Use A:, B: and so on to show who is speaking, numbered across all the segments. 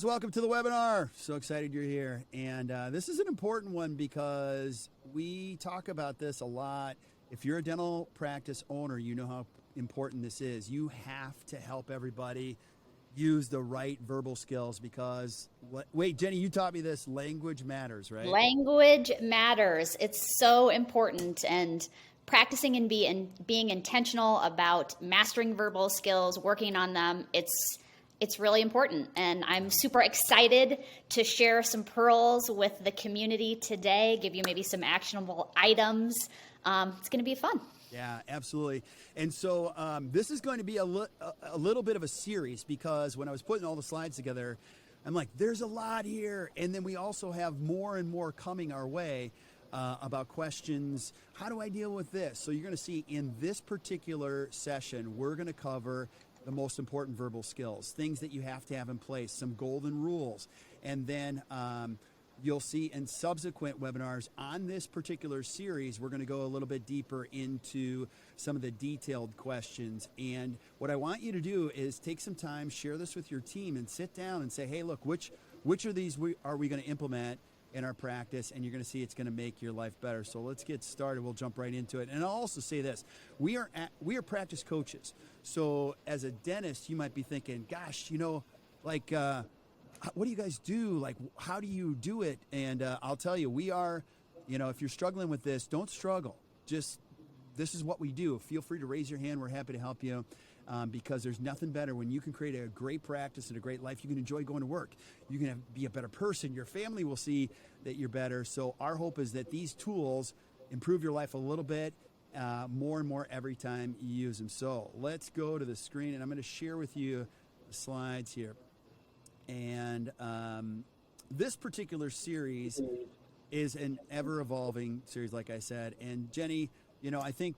A: guys, welcome to the webinar. So excited you're here. And this is an important one because we talk about this a lot. If you're a dental practice owner, you know how important this is. You have to help everybody use the right verbal skills because, wait, Jenny, you taught me this, language matters, right?
B: Language matters. It's so important. And practicing and being intentional about mastering verbal skills, working on them, it's really important. And I'm super excited to share some pearls with the community today, give you maybe some actionable items. It's going to be fun.
A: Yeah, absolutely. And so this is going to be a little bit of a series because when I was putting all the slides together, I'm like, there's a lot here. And then we also have more and more coming our way about questions. How do I deal with this? So you're going to see in this particular session, we're going to cover the most important verbal skills, things that you have to have in place, some golden rules. And then you'll see in subsequent webinars on this particular series, we're going to go a little bit deeper into some of the detailed questions. And what I want you to do is take some time, share this with your team, and sit down and say, hey, look, which of these are we going to implement in our practice? And you're going to see it's going to make your life better. So let's get started. We'll jump right into it. And I'll also say this. We are practice coaches. So as a dentist, you might be thinking, gosh, what do you guys do? Like, how do you do it? And I'll tell you, we are, if you're struggling with this, don't struggle. Just, this is what we do. Feel free to raise your hand. We're happy to help you because there's nothing better when you can create a great practice and a great life. You can enjoy going to work. You can be a better person. Your family will see that you're better. So our hope is that these tools improve your life a little bit, more and more every time you use them. So let's go to the screen, and I'm going to share with you the slides here. And this particular series is an ever-evolving series, like I said. And Jenny, I think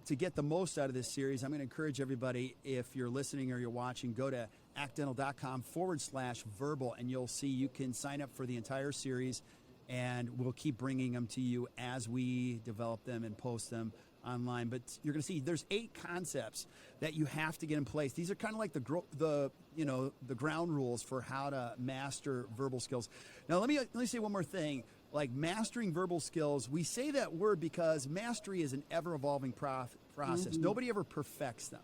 A: to get the most out of this series, I'm going to encourage everybody, if you're listening or you're watching, go to actdental.com/verbal, and you'll see you can sign up for the entire series, and we'll keep bringing them to you as we develop them and post them online. But you're going to see there's 8 concepts that you have to get in place. These are kind of like the ground rules for how to master verbal skills. Now let me say one more thing. Like mastering verbal skills, we say that word because mastery is an ever-evolving process. Mm-hmm. Nobody ever perfects them.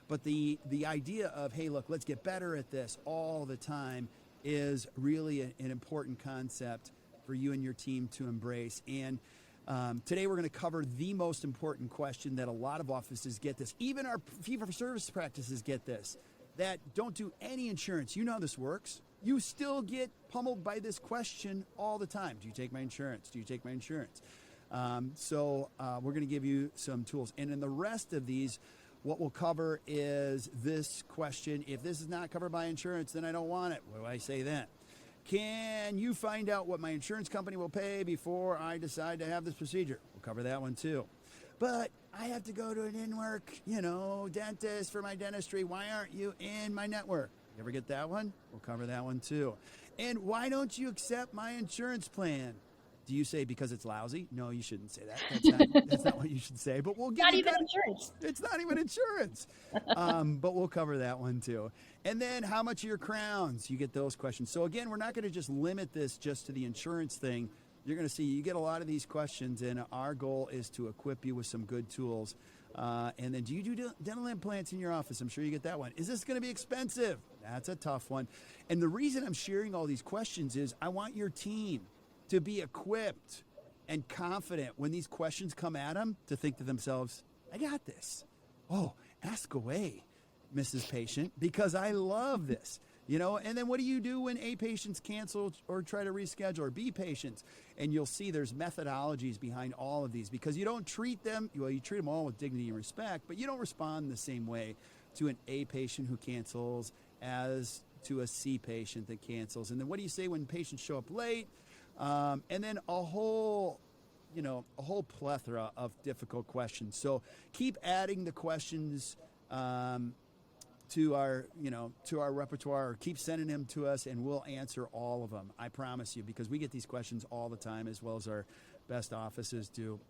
A: But the idea of, hey, look, let's get better at this all the time is really an important concept for you and your team to embrace. And today we're going to cover the most important question that a lot of offices get this. Even our fee-for-service practices get this, that don't do any insurance. You know how this works. You still get pummeled by this question all the time. Do you take my insurance? Do you take my insurance? So we're going to give you some tools. And in the rest of these, what we'll cover is this question. If this is not covered by insurance, then I don't want it. What do I say then? Can you find out what my insurance company will pay before I decide to have this procedure? We'll cover that one too. But I have to go to an in-work, dentist for my dentistry. Why aren't you in my network? You ever get that one? We'll cover that one too. And why don't you accept my insurance plan? Do you say because it's lousy? No, you shouldn't say that. That's not what you should say. But we'll give you
B: insurance.
A: It's not even insurance. But we'll cover that one too. And then how much are your crowns? You get those questions. So again, we're not going to just limit this just to the insurance thing. You're going to see you get a lot of these questions, and our goal is to equip you with some good tools. And then do you do dental implants in your office? I'm sure you get that one. Is this going to be expensive? That's a tough one. And the reason I'm sharing all these questions is I want your team to be equipped and confident when these questions come at them to think to themselves, I got this. Oh, ask away, Mrs. Patient, because I love this. And then what do you do when A, patients cancel or try to reschedule, or B, patients? And you'll see there's methodologies behind all of these because you don't treat them, you treat them all with dignity and respect, but you don't respond the same way to an A patient who cancels as to a C patient that cancels. And then what do you say when patients show up late? And then a whole plethora of difficult questions. So keep adding the questions to our repertoire, or keep sending them to us, and we'll answer all of them. I promise you, because we get these questions all the time, as well as our best offices do.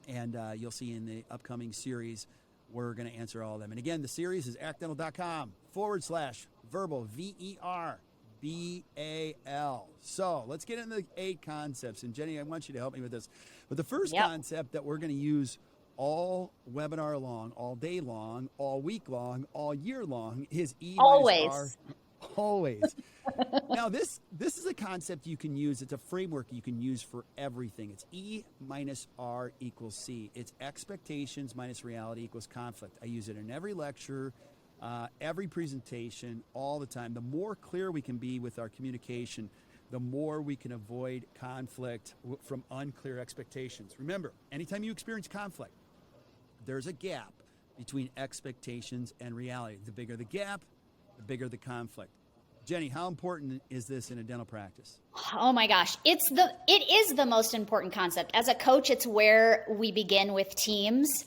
A: And you'll see in the upcoming series, we're going to answer all of them. And again, the series is actdental.com/verbal, B-A-L. So let's get into the 8 concepts. And Jenni, I want you to help me with this. But the first concept that we're going to use all webinar long, all day long, all week long, all year long is E minus R. Always. Now, this is a concept you can use. It's a framework you can use for everything. It's E minus R equals C. It's expectations minus reality equals conflict. I use it in every lecture, every presentation, all the time. The more clear we can be with our communication, the more we can avoid conflict from unclear expectations. Remember, anytime you experience conflict, there's a gap between expectations and reality. The bigger the gap, the bigger the conflict. Jenni, how important is this in a dental practice?
B: Oh my gosh, it is the most important concept. As a coach, it's where we begin with teams.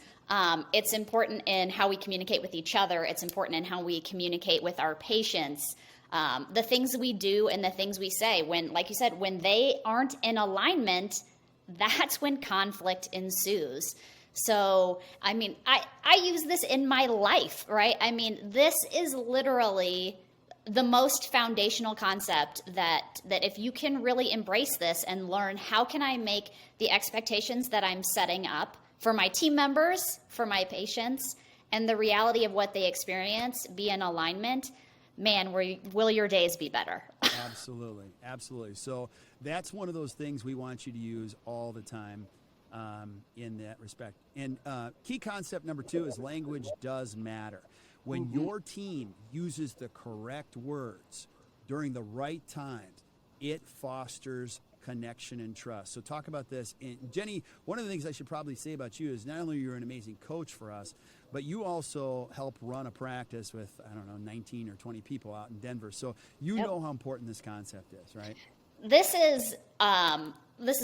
B: It's important in how we communicate with each other. It's important in how we communicate with our patients. The things we do and the things we say, when, like you said, when they aren't in alignment, that's when conflict ensues. So, I mean, I use this in my life, right? I mean, this is literally the most foundational concept that if you can really embrace this and learn, how can I make the expectations that I'm setting up for my team members, for my patients, and the reality of what they experience be in alignment, man, will your days be better?
A: Absolutely. Absolutely. So that's one of those things we want you to use all the time in that respect. And key concept number 2 is language does matter. When your team uses the correct words during the right times, it fosters connection and trust. So talk about this. And Jenni, one of the things I should probably say about you is not only you're an amazing coach for us, but you also help run a practice with, 19 or 20 people out in Denver. So you know how important this concept is, right?
B: This is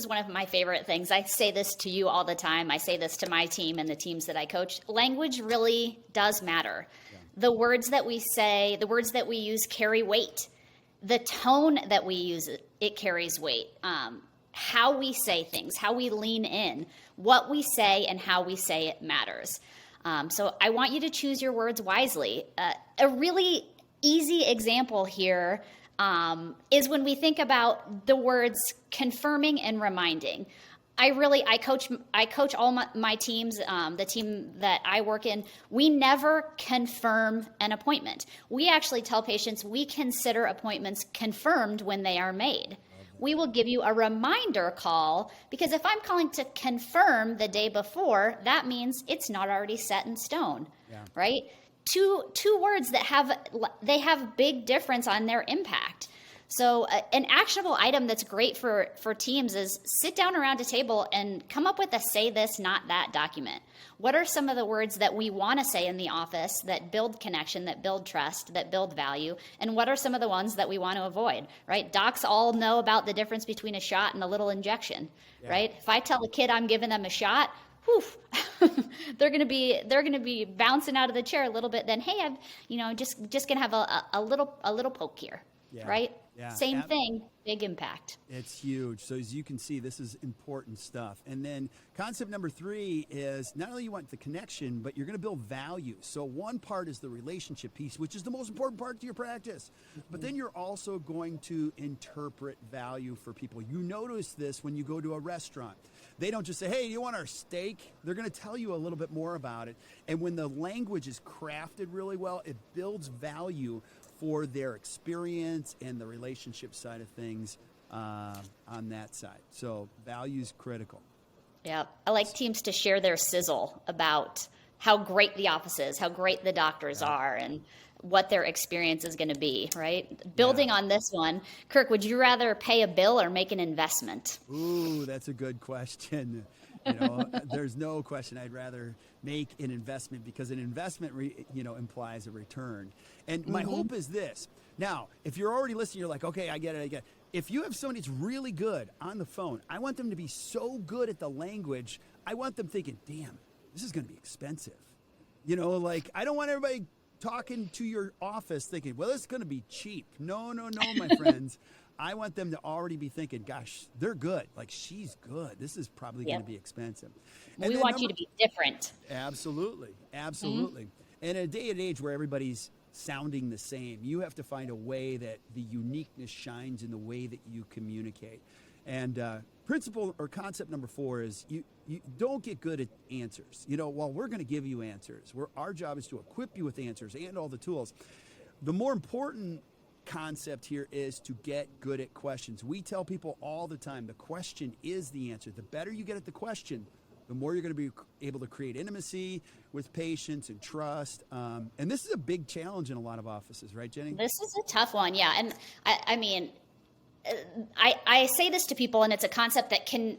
B: one of my favorite things. I say this to you all the time. I say this to my team and the teams that I coach. Language really does matter. Yeah. The words that we say, the words that we use carry weight. The tone that we use, it carries weight. How we say things, how we lean in, what we say and how we say it matters. So I want you to choose your words wisely. A really easy example here is when we think about the words confirming and reminding. I coach all my teams, the team that I work in. We never confirm an appointment. We actually tell patients we consider appointments confirmed when they are made. We will give you a reminder call, because if I'm calling to confirm the day before, that means it's not already set in stone, right? Two words that have big difference on their impact. So an actionable item that's great for teams is sit down around a table and come up with a say this, not that document. What are some of the words that we want to say in the office that build connection, that build trust, that build value? And what are some of the ones that we want to avoid, right? Docs all know about the difference between a shot and a little injection, right? If I tell a kid I'm giving them a shot, they're going to be bouncing out of the chair a little bit. Then, hey, I'm just going to have a little poke here, right? Yeah. Same thing, big impact.
A: It's huge. So as you can see, this is important stuff. And then concept number 3 is not only you want the connection, but you're going to build value. So one part is the relationship piece, which is the most important part to your practice. But then you're also going to interpret value for people. You notice this when you go to a restaurant. They don't just say, hey, do you want our steak? They're going to tell you a little bit more about it. And when the language is crafted really well, it builds value for their experience and the relationship side of things on that side. So value is critical.
B: Yeah, I like teams to share their sizzle about how great the office is, how great the doctors are, and what their experience is going to be, right? Building on this one, Kirk, would you rather pay a bill or make an investment?
A: Ooh, that's a good question. There's no question I'd rather make an investment, because an investment, implies a return. And my hope is this. Now, if you're already listening, you're like, okay, I get it. If you have somebody that's really good on the phone, I want them to be so good at the language, I want them thinking, damn, this is going to be expensive. I don't want everybody talking to your office thinking, well, it's going to be cheap. No, my friends. I want them to already be thinking, gosh, they're good. Like, she's good. This is probably going to be expensive. And
B: we want you to be different.
A: Absolutely. And in a day and age where everybody's sounding the same. You have to find a way that the uniqueness shines in the way that you communicate. And principle or concept number 4 is you don't get good at answers. While we're going to give you answers, our job is to equip you with answers and all the tools. The more important concept here is to get good at questions. We tell people all the time, the question is the answer. The better you get at the question, the more you're going to be able to create intimacy with patients and trust. And this is a big challenge in a lot of offices, right, Jenny?
B: This is a tough one, yeah. And I mean, I say this to people, and it's a concept that can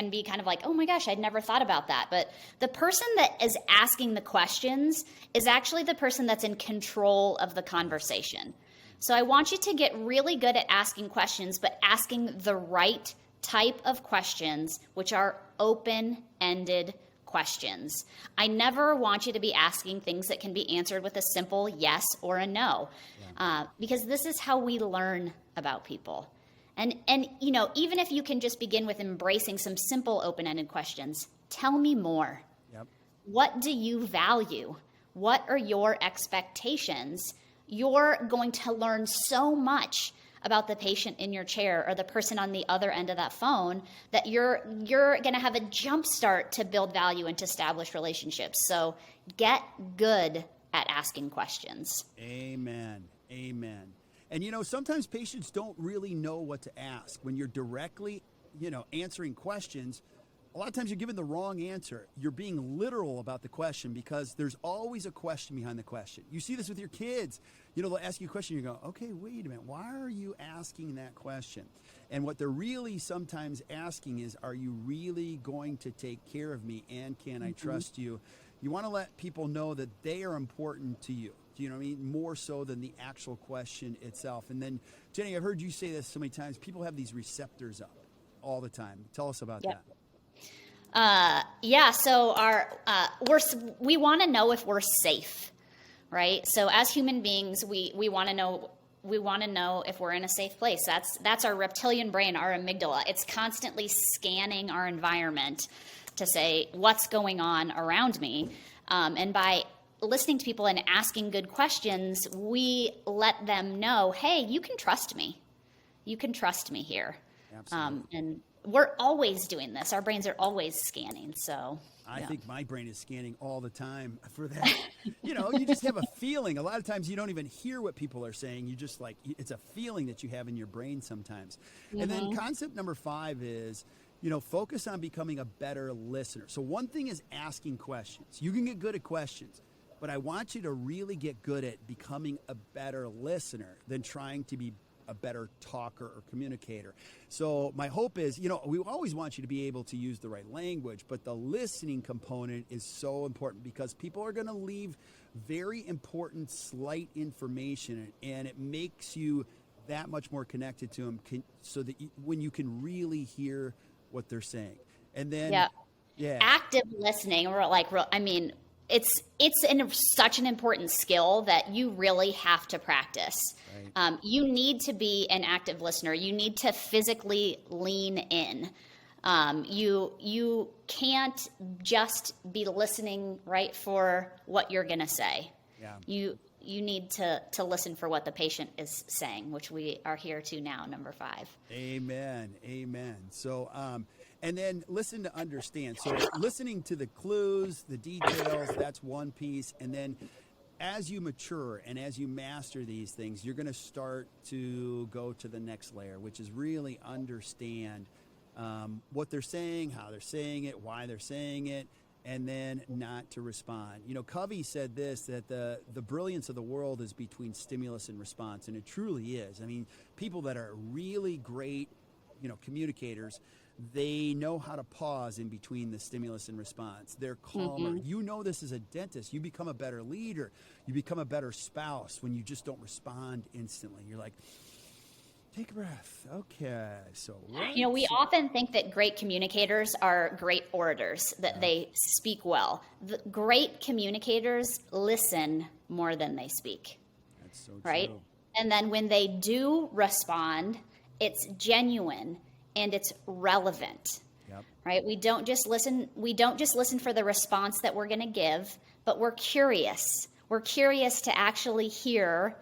B: be kind of like, oh my gosh, I'd never thought about that. But the person that is asking the questions is actually the person that's in control of the conversation. So I want you to get really good at asking questions, but asking the right type of questions, which are open-ended questions. I never want you to be asking things that can be answered with a simple yes or a no, because this is how we learn about people. And even if you can just begin with embracing some simple open-ended questions, tell me more.
A: Yep.
B: What do you value? What are your expectations? You're going to learn so much about the patient in your chair or the person on the other end of that phone that you're going to have a jump start to build value and to establish relationships. So get good at asking questions.
A: Amen. Amen. And sometimes patients don't really know what to ask. When you're directly, answering questions, a lot of times you're given the wrong answer. You're being literal about the question because there's always a question behind the question. You see this with your kids. They'll ask you a question, you go, okay, wait a minute, why are you asking that question? And what they're really sometimes asking is, are you really going to take care of me, and can I trust you? You want to let people know that they are important to you. Do you know what I mean? More so than the actual question itself. And then, Jenny, I've heard you say this so many times, people have these receptors up all the time. Tell us about that.
B: So we want to know if we're safe, right? So as human beings, we want to know if we're in a safe place. That's our reptilian brain, our amygdala. It's constantly scanning our environment to say what's going on around me. And by listening to people and asking good questions, we let them know, hey, you can trust me. You can trust me here.
A: Absolutely.
B: And we're always doing this. Our brains are always scanning. So
A: I think my brain is scanning all the time for that. You just have a feeling. A lot of times you don't even hear what people are saying. You just it's a feeling that you have in your brain sometimes. And then concept number 5 is, focus on becoming a better listener. So one thing is asking questions. You can get good at questions, but I want you to really get good at becoming a better listener than trying to be a better talker or communicator. So my hope is, we always want you to be able to use the right language, but the listening component is so important because people are going to leave very important, slight information, and it makes you that much more connected to them so that when you can really hear what they're saying. And then,
B: active listening, it's such an important skill that you really have to practice. Right. You need to be an active listener. You need to physically lean in. You can't just be listening right for what you're going to say. Yeah. You need to listen for what the patient is saying, which we are here to now, number 5.
A: Amen. So, and then listen to understand. So listening to the clues, the details, that's one piece. And then as you mature and as you master these things, you're going to start to go to the next layer, which is really understand what they're saying, how they're saying it, why they're saying it, and then not to respond. Covey said this, that the brilliance of the world is between stimulus and response, and it truly is. I mean, people that are really great, communicators, they know how to pause in between the stimulus and response. They're calmer. This as a dentist. You become a better leader. You become a better spouse when you just don't respond instantly. You're like, take a breath. Okay. So,
B: we often think that great communicators are great orators, that they speak well. The great communicators listen more than they speak.
A: That's so
B: right?
A: true.
B: And then when they do respond, it's genuine and it's relevant.
A: Yep.
B: Right? We don't just listen for the response that we're going to give, but we're curious. We're curious to actually hear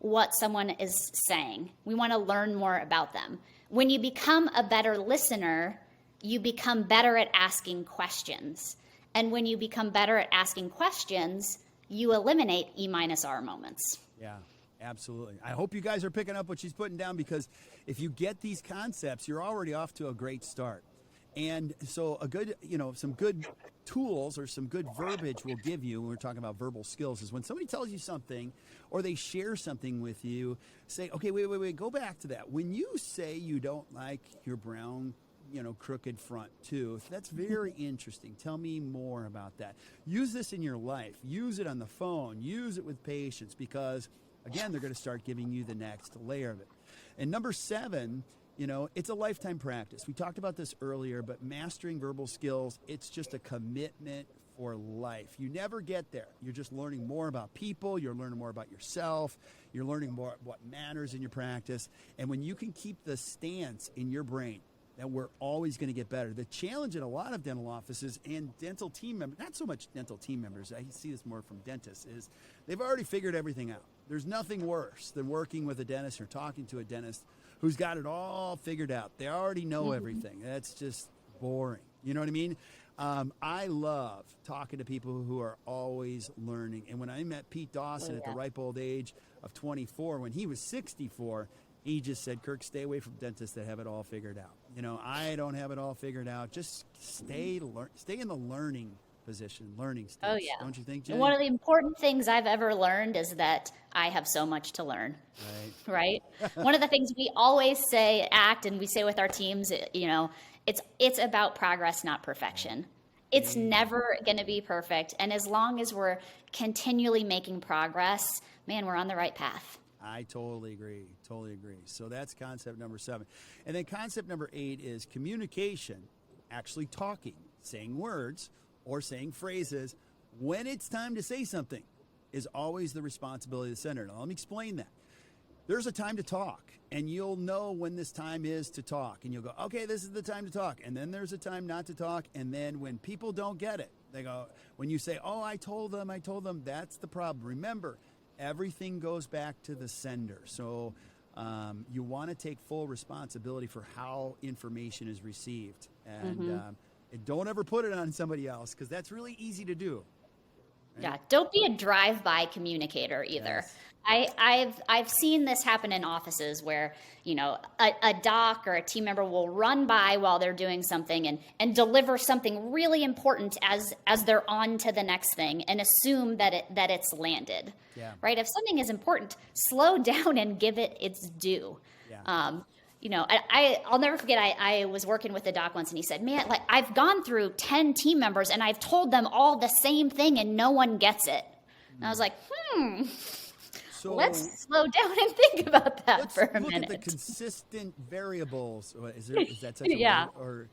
B: what someone is saying. We want to learn more about them. When you become a better listener, you become better at asking questions. And when you become better at asking questions, you eliminate E-R moments.
A: Yeah, absolutely. I hope you guys are picking up what she's putting down, because if you get these concepts, you're already off to a great start. And so a good, some good tools or some good verbiage we'll give you when we're talking about verbal skills is when somebody tells you something or they share something with you, say, okay, wait, go back to that. When you say you don't like your brown, crooked front tooth, that's very interesting. Tell me more about that. Use this in your life. Use it on the phone. Use it with patients, because, again, they're going to start giving you the next layer of it. And number 7, it's a lifetime practice. We talked about this earlier, but mastering verbal skills, it's just a commitment for life. You never get there. You're just learning more about people. You're learning more about yourself. You're learning more what matters in your practice. And when you can keep the stance in your brain that we're always going to get better. The challenge in a lot of dental offices and dental team members, not so much dental team members, I see this more from dentists, is they've already figured everything out. There's nothing worse than working with a dentist or talking to a dentist who's got it all figured out. They already know everything. That's just boring. You know what I mean? I love talking to people who are always learning. And when I met Pete Dawson at the ripe old age of 24, when he was 64, he just said, Kirk, stay away from dentists that have it all figured out. I don't have it all figured out. Just stay in the learning position, learning stage.
B: Oh, yeah.
A: Don't you think, Jenni?
B: One of the important things I've ever learned is that I have so much to learn. Right? One of the things we always say, and we say with our teams, it's about progress, not perfection. It's never going to be perfect. And as long as we're continually making progress, man, we're on the right path.
A: I totally agree. So that's concept number 7. And then concept number 8 is communication, actually talking, saying words or saying phrases when it's time to say something is always the responsibility of the center. Now, let me explain that. There's a time to talk, and you'll know when this time is to talk. And you'll go, okay, this is the time to talk. And then there's a time not to talk. And then when people don't get it, they go, when you say, oh, I told them, that's the problem. Remember, everything goes back to the sender. So you want to take full responsibility for how information is received. And don't ever put it on somebody else, because that's really easy to do. Right?
B: Yeah, don't be a drive-by communicator either. Yes. I've seen this happen in offices where, a doc or a team member will run by while they're doing something and deliver something really important as they're on to the next thing and assume that it's landed.
A: Yeah.
B: Right? If something is important, slow down and give it its due.
A: Yeah.
B: I'll never forget, I was working with a doc once, and he said, man, I've gone through 10 team members and I've told them all the same thing and no one gets it. And I was like, so let's slow down and think about that for a minute.
A: Look at the consistent variables. Is that such a word?
B: Or,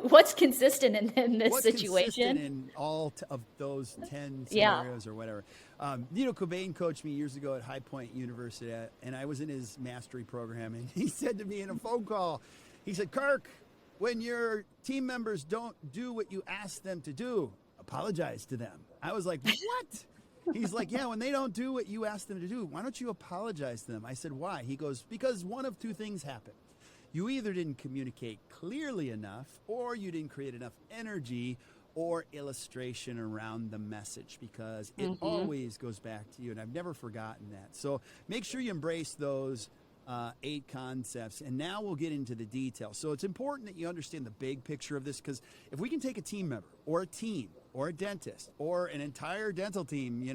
B: what's consistent in this situation?
A: What's consistent in all of those 10 scenarios or whatever? Cobain coached me years ago at High Point University, and I was in his mastery program, and he said to me in a phone call, he said, Kirk, when your team members don't do what you ask them to do, apologize to them. I was like, what? He's like, yeah, when they don't do what you ask them to do, why don't you apologize to them? I said, why? He goes, because one of two things happened. You either didn't communicate clearly enough, or you didn't create enough energy or illustration around the message, because it always goes back to you, and I've never forgotten that. So make sure you embrace those 8 concepts, and now we'll get into the details. So it's important that you understand the big picture of this, because if we can take a team member or a team or a dentist or an entire dental team,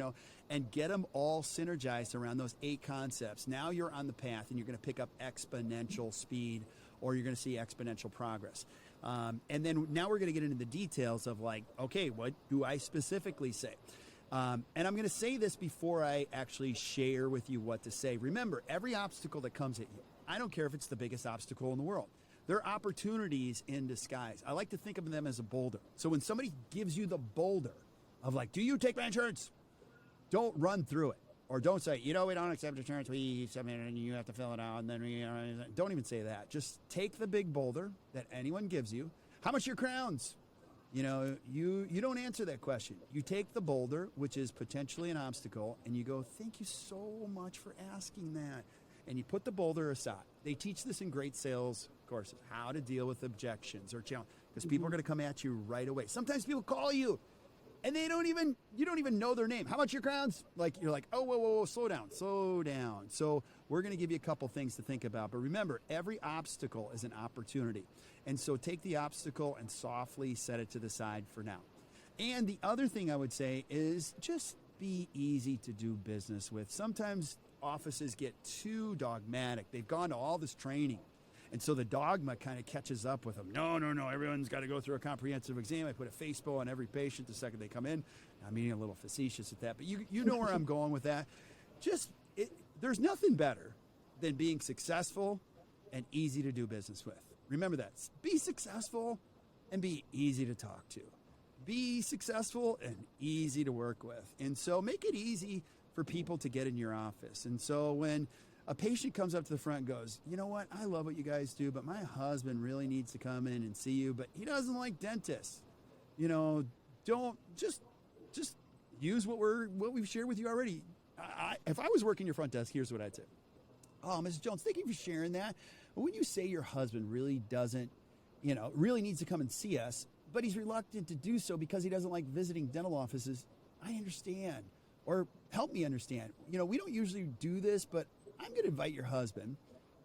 A: and get them all synergized around those 8 concepts, now you're on the path and you're going to pick up exponential speed, or you're going to see exponential progress. And then now we're going to get into the details of okay, what do I specifically say? And I'm going to say this before I actually share with you what to say. Remember, every obstacle that comes at you, I don't care if it's the biggest obstacle in the world, they're opportunities in disguise. I like to think of them as a boulder. So when somebody gives you the boulder of do you take my insurance? Don't run through it. Or don't say, we don't accept insurance. We submit it and you have to fill it out. And then don't even say that. Just take the big boulder that anyone gives you. How much are your crowns? You don't answer that question. You take the boulder, which is potentially an obstacle, and you go, thank you so much for asking that. And you put the boulder aside. They teach this in great sales courses, how to deal with objections or challenges, because people are going to come at you right away. Sometimes people call you and you don't even know their name. How much your crowns? You're like, oh, whoa, slow down. So we're going to give you a couple things to think about. But remember, every obstacle is an opportunity. And so take the obstacle and softly set it to the side for now. And the other thing I would say is just be easy to do business with. Sometimes offices get too dogmatic. They've gone to all this training. And so the dogma kind of catches up with them. No, everyone's got to go through a comprehensive exam. I put a face bow on every patient the second they come in. I'm being a little facetious at that, but you know where I'm going with that. There's nothing better than being successful and easy to do business with. Remember that. Be successful and be easy to talk to. Be successful and easy to work with. And so make it easy for people to get in your office. And so when a patient comes up to the front and goes, you know what, I love what you guys do, but my husband really needs to come in and see you, but he doesn't like dentists. Don't just use what we've shared with you already. If I was working your front desk, here's what I'd say. Oh, Mrs. Jones, thank you for sharing that. But when you say your husband really doesn't, really needs to come and see us, but he's reluctant to do so because he doesn't like visiting dental offices, I understand. Or help me understand. We don't usually do this, but I'm going to invite your husband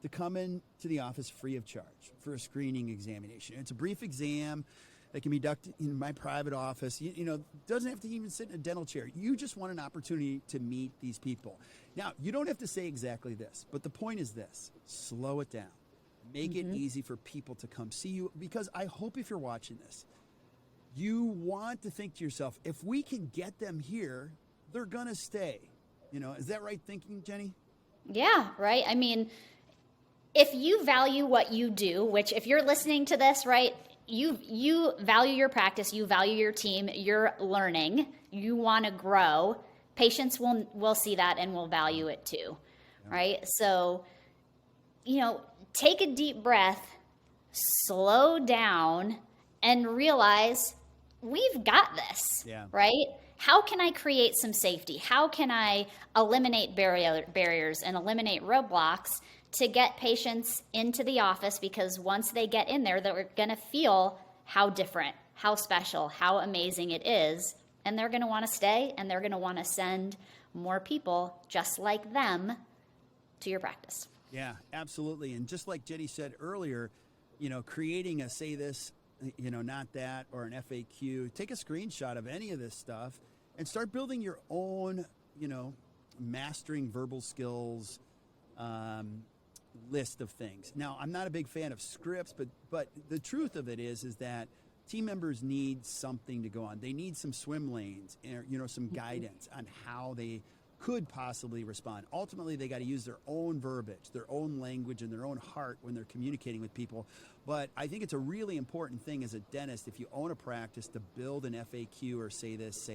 A: to come in to the office free of charge for a screening examination. It's a brief exam that can be conducted in my private office. Doesn't have to even sit in a dental chair. You just want an opportunity to meet these people. Now, you don't have to say exactly this, but the point is this. Slow it down. Make it easy for people to come see you, because I hope if you're watching this, you want to think to yourself, if we can get them here, they're going to stay. Is that right thinking, Jenny?
B: Yeah, right. I mean, if you value what you do, which if you're listening to this, right, you value your practice, you value your team, you're learning, you want to grow, patients will see that and will value it too, right? So, take a deep breath, slow down, and realize we've got this, right? How can I create some safety? How can I eliminate barriers and eliminate roadblocks to get patients into the office? Because once they get in there, they're going to feel how different, how special, how amazing it is. And they're going to want to stay, and they're going to want to send more people just like them to your practice.
A: Yeah, absolutely. And just like Jenny said earlier, creating a say this, not that, or an FAQ, take a screenshot of any of this stuff and start building your own, mastering verbal skills list of things. Now, I'm not a big fan of scripts, but the truth of it is that team members need something to go on. They need some swim lanes, some guidance on how they could possibly respond. Ultimately, they got to use their own verbiage, their own language, and their own heart when they're communicating with people. But I think it's a really important thing as a dentist, if you own a practice, to build an FAQ or say this,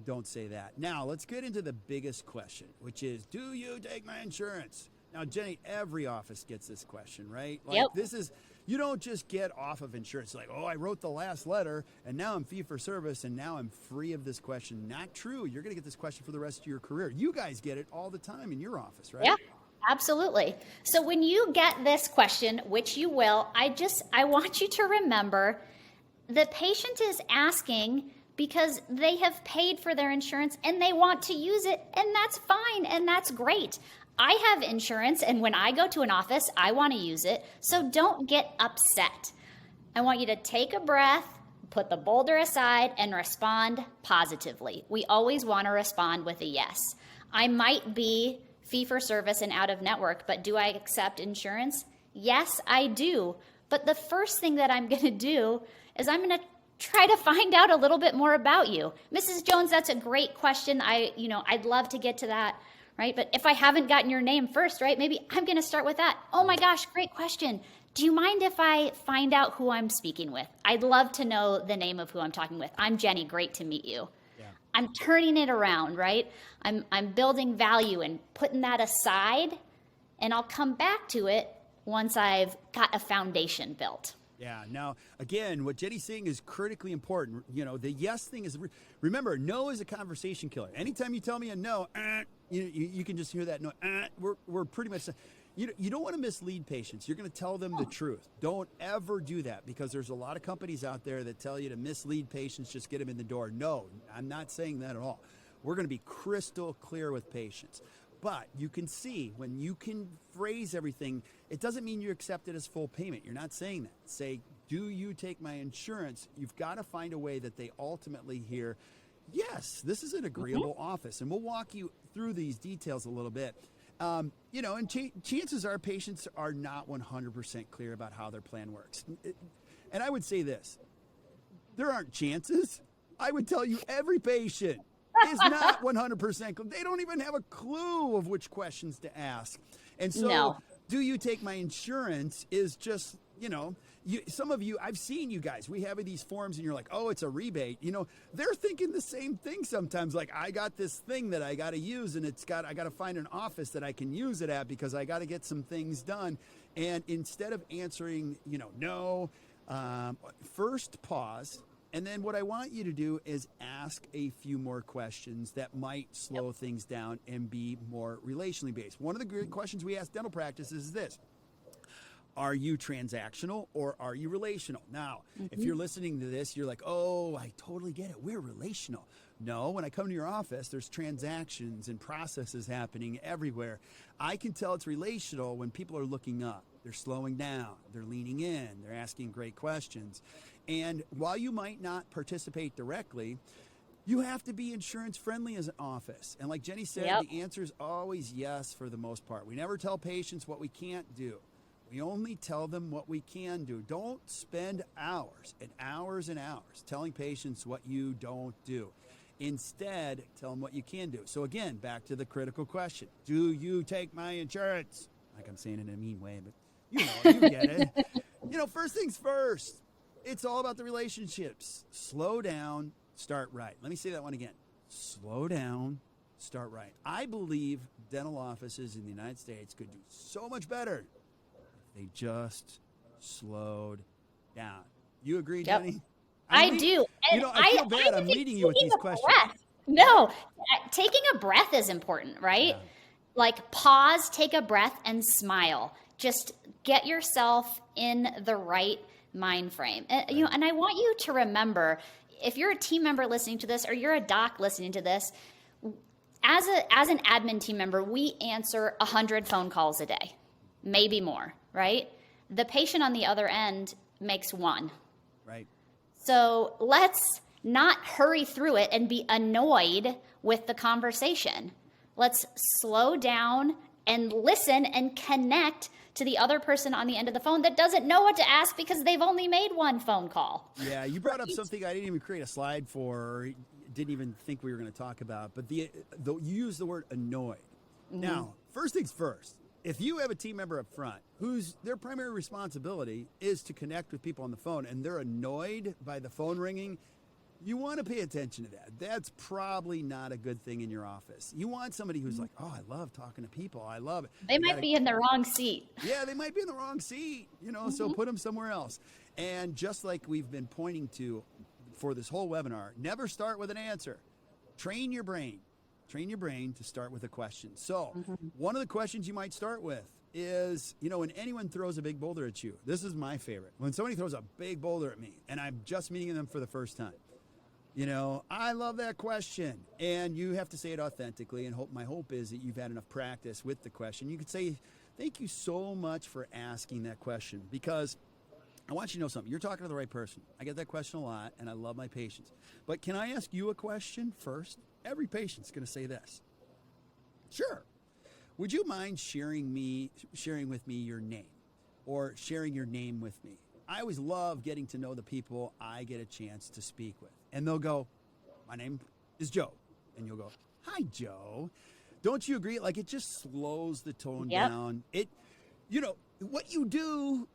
A: don't say that. Now, let's get into the biggest question, which is, do you take my insurance? Now, Jenny, every office gets this question, right? This is, you don't just get off of insurance like, oh, I wrote the last letter and now I'm fee for service and now I'm free of this question. Not true. You're going to get this question for the rest of your career. You guys get it all the time in your office, right?
B: Yeah, absolutely. So when you get this question, which you will, I want you to remember the patient is asking because they have paid for their insurance and they want to use it, and that's fine and that's great. I have insurance, and when I go to an office, I want to use it, so don't get upset. I want you to take a breath, put the boulder aside, and respond positively. We always want to respond with a yes. I might be fee for service and out of network, but do I accept insurance? Yes, I do. But the first thing that I'm going to do is I'm going to try to find out a little bit more about you. Mrs. Jones, that's a great question. I'd love to get to that. Right? But if I haven't gotten your name first, right, maybe I'm going to start with that. Oh my gosh, great question. Do you mind if I find out who I'm speaking with? I'd love to know the name of who I'm talking with. I'm Jenny. Great to meet you. Yeah. I'm turning it around, right? I'm building value and putting that aside, and I'll come back to it once I've got a foundation built.
A: Yeah. Now, again, what Jenny's saying is critically important. You know, the yes thing is, remember, no is a conversation killer. Anytime you tell me a no, you can just hear that no. We're pretty much, you don't want to mislead patients. You're going to tell them the truth. Don't ever do that, because there's a lot of companies out there that tell you to mislead patients, just get them in the door. No, I'm not saying that at all. We're going to be crystal clear with patients. But you can see when you can phrase everything, it doesn't mean you accept it as full payment. You're not saying that. Say, do you take my insurance? You've got to find a way that they ultimately hear, yes, this is an agreeable office. And we'll walk you through these details a little bit. And chances are patients are not 100% clear about how their plan works. And I would say this, there aren't chances. I would tell you every patient is not 100% clear. They don't even have a clue of which questions to ask. And so, do you take my insurance is just, some of you, I've seen you guys, we have these forms and you're like, oh, it's a rebate. They're thinking the same thing sometimes. Like, I got this thing that I got to use, and I got to find an office that I can use it at because I got to get some things done. And instead of answering, no, first pause. And then what I want you to do is ask a few more questions that might slow things down and be more relationally based. One of the great questions we ask dental practices is this: are you transactional or are you relational? Now, if you're listening to this, you're like, oh, I totally get it. We're relational. No, when I come to your office, there's transactions and processes happening everywhere. I can tell it's relational when people are looking up. They're slowing down. They're leaning in. They're asking great questions. And while you might not participate directly, you have to be insurance friendly as an office. And like Jenny said, the answer is always yes for the most part. We never tell patients what we can't do. We only tell them what we can do. Don't spend hours and hours and hours telling patients what you don't do. Instead, tell them what you can do. So again, back to the critical question. Do you take my insurance? Like I'm saying it in a mean way, but you get it. First things first. It's all about the relationships. Slow down, start right. Let me say that one again. Slow down, start right. I believe dental offices in the United States could do so much better if they just slowed down. You agree, Jenny?
B: I do. And
A: I feel bad. I'm leading you with these questions.
B: No, taking a breath is important, right?
A: Yeah.
B: Like, pause, take a breath, and smile. Just get yourself in the right mind frame. And I want you to remember, if you're a team member listening to this, or you're a doc listening to this, as an admin team member, we answer 100 phone calls a day, maybe more, right? The patient on the other end makes one.
A: Right.
B: So let's not hurry through it and be annoyed with the conversation. Let's slow down and listen and connect to the other person on the end of the phone that doesn't know what to ask because they've only made one phone call.
A: Yeah, you brought up something I didn't even create a slide for, or didn't even think we were going to talk about, but you use the word annoyed. Now, first things first, if you have a team member up front whose their primary responsibility is to connect with people on the phone and they're annoyed by the phone ringing, you want to pay attention to that. That's probably not a good thing in your office. You want somebody who's like, oh, I love talking to people. I love it.
B: They might be in the wrong seat.
A: Yeah, they might be in the wrong seat, so put them somewhere else. And just like we've been pointing to for this whole webinar, never start with an answer. Train your brain. Train your brain to start with a question. So one of the questions you might start with is, when anyone throws a big boulder at you, this is my favorite. When somebody throws a big boulder at me and I'm just meeting them for the first time, I love that question. And you have to say it authentically. And my hope is that you've had enough practice with the question. You could say, thank you so much for asking that question, because I want you to know something. You're talking to the right person. I get that question a lot, and I love my patients. But can I ask you a question first? Every patient's going to say this. Sure. Would you mind sharing with me your name, or sharing your name with me? I always love getting to know the people I get a chance to speak with. And they'll go, my name is Joe. And you'll go, hi, Joe. Don't you agree? Like, it just slows the tone down. What you do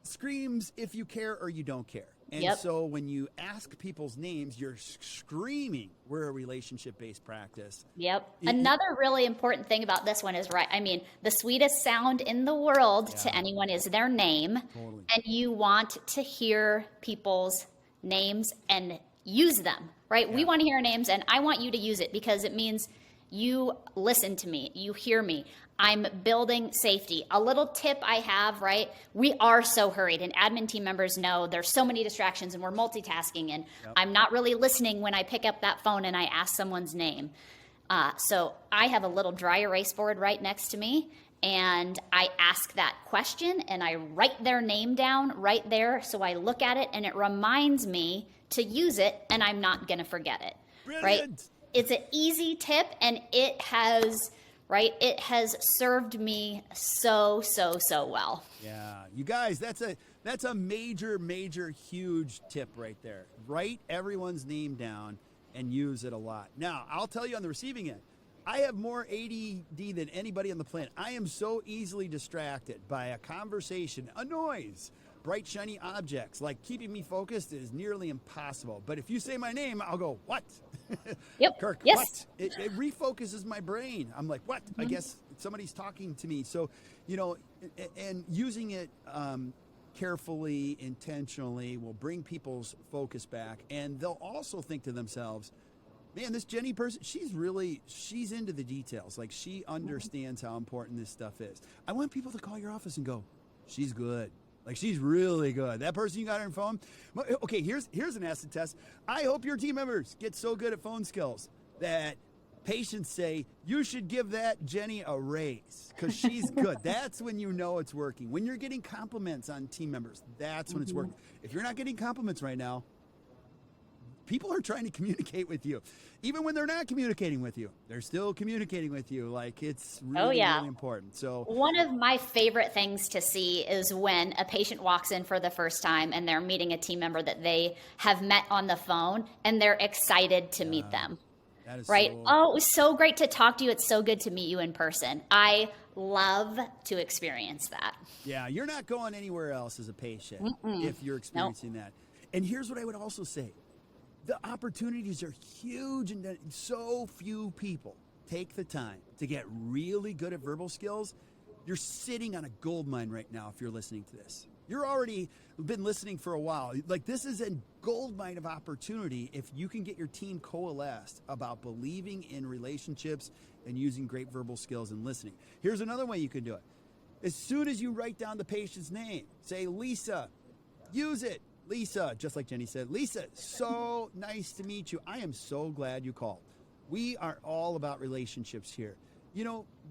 A: screams if you care or you don't care. And
B: Yep.
A: so when you ask people's names, you're screaming, we're a relationship-based practice.
B: Yep. Another really important thing about this one is, right, I mean, the sweetest sound in the world to anyone is their name.
A: Totally.
B: And you want to hear people's names and use them, right? We want to hear our names, and I want you to use it because it means you listen to me, you hear me. I'm building safety. A little tip I have, right? We are so hurried, and admin team members know there's so many distractions, and we're multitasking, and I'm not really listening when I pick up that phone and I ask someone's name. So I have a little dry erase board right next to me, and I ask that question, and I write their name down right there, so I look at it, and it reminds me to use it, and I'm not going to forget it.
A: Brilliant.
B: Right? It's an easy tip, and it has served me so well.
A: Yeah, you guys, that's a major, huge tip right there. Write everyone's name down and use it a lot. Now, I'll tell you on the receiving end, I have more ADD than anybody on the planet. I am so easily distracted by a conversation, a noise, bright, shiny objects. Like, keeping me focused is nearly impossible. But if you say my name, I'll go, what?
B: Yep.
A: Kirk,
B: Yes.
A: what? It refocuses my brain. I'm like, what? I guess somebody's talking to me. So, and using it carefully, intentionally will bring people's focus back. And they'll also think to themselves, man, this Jenni person, she's into the details. Like, she understands how important this stuff is. I want people to call your office and go, she's good. Like, she's really good. That person you got on your phone. Okay, here's an acid test. I hope your team members get so good at phone skills that patients say, you should give that Jenni a raise because she's good. That's when you know it's working. When you're getting compliments on team members, that's when it's working. If you're not getting compliments right now, people are trying to communicate with you. Even when they're not communicating with you, they're still communicating with you. Like, it's really, really important. So
B: one of my favorite things to see is when a patient walks in for the first time and they're meeting a team member that they have met on the phone and they're excited to meet them.
A: that is
B: Right?
A: so-
B: Oh, it was so great to talk to you. It's so good to meet you in person. I love to experience that.
A: Yeah, you're not going anywhere else as a patient if you're experiencing that. And here's what I would also say. The opportunities are huge, and so few people take the time to get really good at verbal skills. You're sitting on a gold mine right now if you're listening to this. You're already been listening for a while. Like, this is a gold mine of opportunity if you can get your team coalesced about believing in relationships and using great verbal skills and listening. Here's another way you can do it. As soon as you write down the patient's name, say, Lisa, use it. Lisa, just like Jenni said, Lisa, so nice to meet you. I am so glad you called. We are all about relationships here.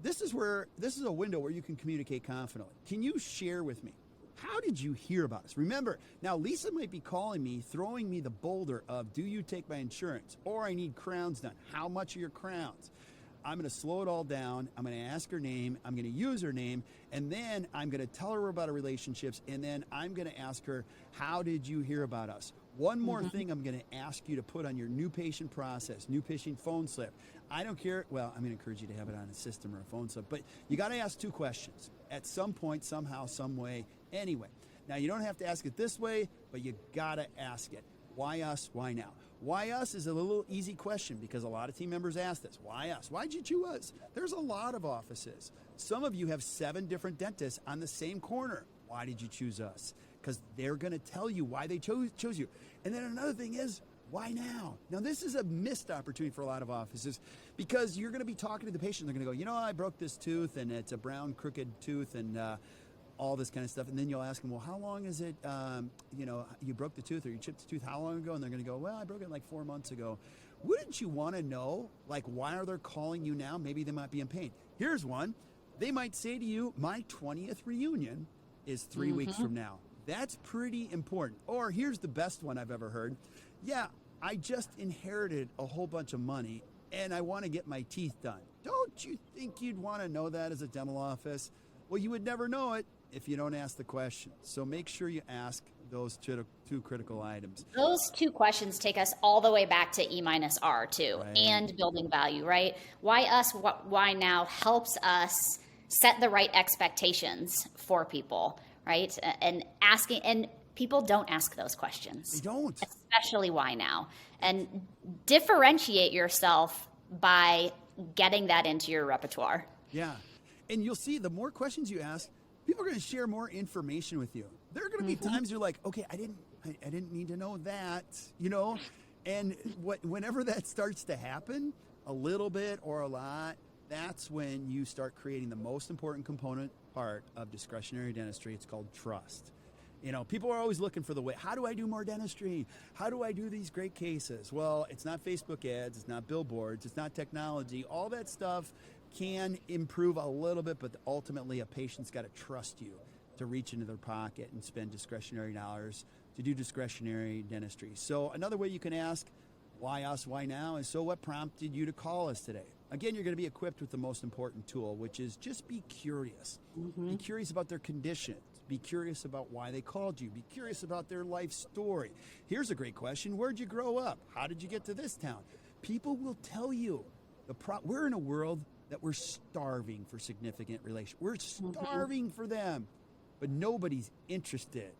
A: This is a window where you can communicate confidently. Can you share with me? How did you hear about us? Remember, now Lisa might be calling me, throwing me the boulder of, do you take my insurance? Or I need crowns done. How much are your crowns? I'm going to slow it all down. I'm going to ask her name. I'm going to use her name. And then I'm going to tell her about our relationships. And then I'm going to ask her, how did you hear about us? One more thing I'm going to ask you to put on your new patient process, new patient phone slip. I don't care. Well, I'm going to encourage you to have it on a system or a phone slip. But you got to ask 2 questions at some point, somehow, some way, anyway. Now, you don't have to ask it this way, but you got to ask it. Why us? Why now? Why us is a little easy question because a lot of team members ask this. Why us? Why'd you choose us? There's a lot of offices. Some of you have 7 different dentists on the same corner. Why did you choose us? Because they're going to tell you why they chose you. And then another thing is, why now? Now, this is a missed opportunity for a lot of offices because you're going to be talking to the patient. They're going to go, I broke this tooth and it's a brown crooked tooth and all this kind of stuff. And then you'll ask them, well, how long is it, you broke the tooth or you chipped the tooth, how long ago? And they're going to go, well, I broke it like 4 months ago. Wouldn't you want to know, like, why are they calling you now? Maybe they might be in pain. Here's one. They might say to you, my 20th reunion is 3 weeks from now. That's pretty important. Or here's the best one I've ever heard. Yeah, I just inherited a whole bunch of money and I want to get my teeth done. Don't you think you'd want to know that as a dental office? Well, you would never know it if you don't ask the question. So make sure you ask those 2 critical items.
B: Those 2 questions take us all the way back to E-R too,
A: Right.
B: and building value, right? Why us, why now helps us set the right expectations for people, right? And asking, and people don't ask those questions.
A: They don't.
B: Especially why now. And differentiate yourself by getting that into your repertoire.
A: Yeah. And you'll see the more questions you ask, people are going to share more information with you. There are going to be times you're like, okay, I didn't need to know that, you know? And whenever that starts to happen, a little bit or a lot, that's when you start creating the most important component part of discretionary dentistry. It's called trust. You know, people are always looking for the way, how do I do more dentistry? How do I do these great cases? Well, it's not Facebook ads, it's not billboards, it's not technology. All that stuff can improve a little bit, but ultimately a patient's got to trust you to reach into their pocket and spend discretionary dollars to do discretionary dentistry. So another way you can ask, why us, why now, is so what prompted you to call us today? Again, you're going to be equipped with the most important tool, which is just be curious. Be curious about their condition. Be curious about why they called you. Be curious about their life story. Here's a great question. Where'd you grow up? How did you get to this town? People will tell you. We're in a world that we're starving for significant relations. We're starving for them. But nobody's interested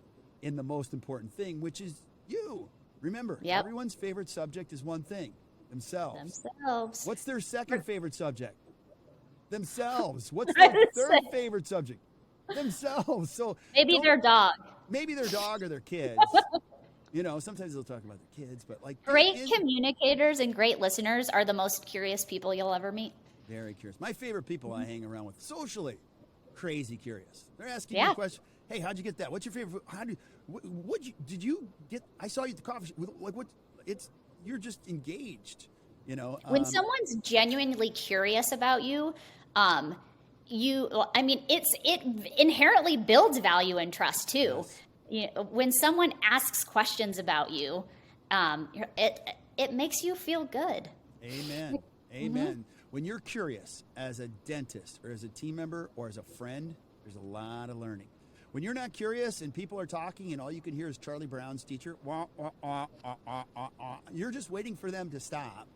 A: in the most important thing, which is you. Remember, everyone's favorite subject is one thing, themselves. What's their second favorite subject? Themselves. What's their third favorite subject? Themselves. So
B: maybe their dog.
A: Maybe their dog or their kids. You know, sometimes they'll talk about their kids, but like
B: great communicators and great listeners are the most curious people you'll ever meet.
A: Very curious. My favorite people I hang around with socially, crazy curious. They're asking you a question. Hey, how'd you get that? What's your favorite? Did you get? I saw you at the coffee shop. Like what? You're just engaged. You know.
B: When someone's genuinely curious about you, it inherently builds value and trust too.
A: Yes.
B: You know, when someone asks questions about you, it makes you feel good.
A: Amen. Amen. When you're curious as a dentist or as a team member or as a friend, there's a lot of learning. When you're not curious and people are talking and all you can hear is Charlie Brown's teacher, wah, wah, wah, wah, wah, wah, wah, you're just waiting for them to stop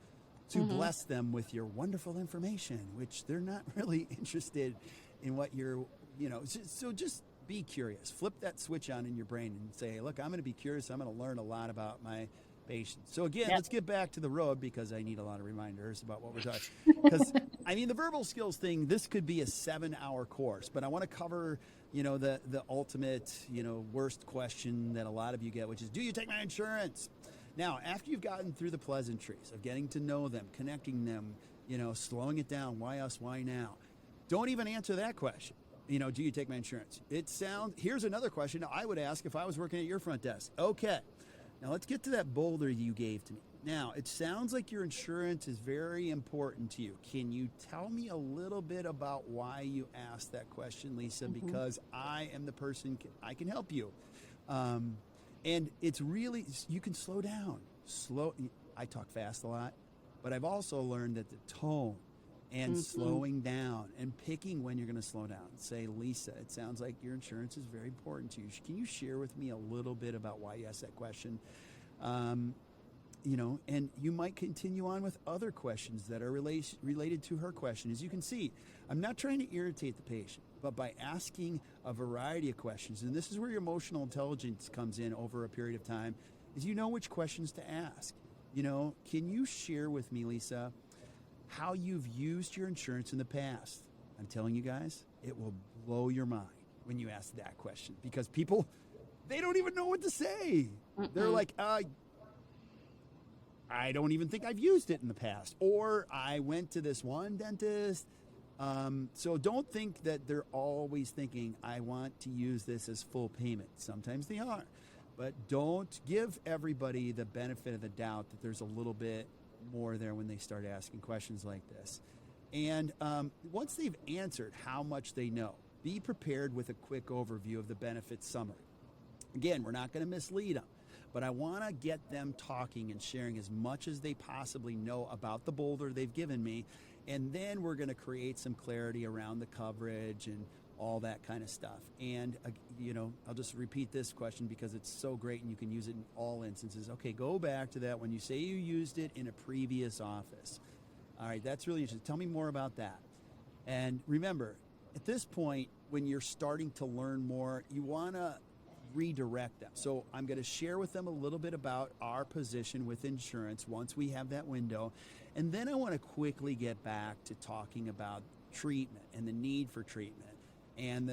A: to bless them with your wonderful information, which they're not really interested in what you're, you know. So just be curious. Flip that switch on in your brain and say, look, I'm going to be curious. I'm going to learn a lot about my patients. So again, let's get back to the road because I need a lot of reminders about what we're talking. Because I mean, the verbal skills thing, this could be a 7-hour course, but I want to cover, you know, the ultimate, you know, worst question that a lot of you get, which is, do you take my insurance? Now, after you've gotten through the pleasantries of getting to know them, connecting them, you know, slowing it down, why us, why now? Don't even answer that question. You know, do you take my insurance? Here's another question I would ask if I was working at your front desk. Okay, now let's get to that boulder you gave to me. Now, it sounds like your insurance is very important to you. Can you tell me a little bit about why you asked that question, Lisa? Because I am the person, I can help you. And it's really, you can slow down. I talk fast a lot, but I've also learned that the tone and slowing down and picking when you're going to slow down. Say, Lisa, it sounds like your insurance is very important to you. Can you share with me a little bit about why you asked that question? You know, and you might continue on with other questions that are related to her question. As you can see, I'm not trying to irritate the patient, but by asking a variety of questions, and this is where your emotional intelligence comes in over a period of time, is you know which questions to ask. You know, can you share with me, Lisa, how you've used your insurance in the past? I'm telling you guys, it will blow your mind when you ask that question because people, they don't even know what to say. They're like, I don't even think I've used it in the past. Or I went to this one dentist. So don't think that they're always thinking, I want to use this as full payment. Sometimes they are. But don't give everybody the benefit of the doubt that there's a little bit more there when they start asking questions like this. And once they've answered how much they know, be prepared with a quick overview of the benefits summary. Again, we're not going to mislead them. But I want to get them talking and sharing as much as they possibly know about the boulder they've given me. And then we're going to create some clarity around the coverage and all that kind of stuff. And, you know, I'll just repeat this question because it's so great and you can use it in all instances. Okay, go back to that when you say you used it in a previous office. All right, that's really interesting. Tell me more about that. And remember, at this point, when you're starting to learn more, you want to redirect them. So I'm going to share with them a little bit about our position with insurance once we have that window. And then I want to quickly get back to talking about treatment and the need for treatment. And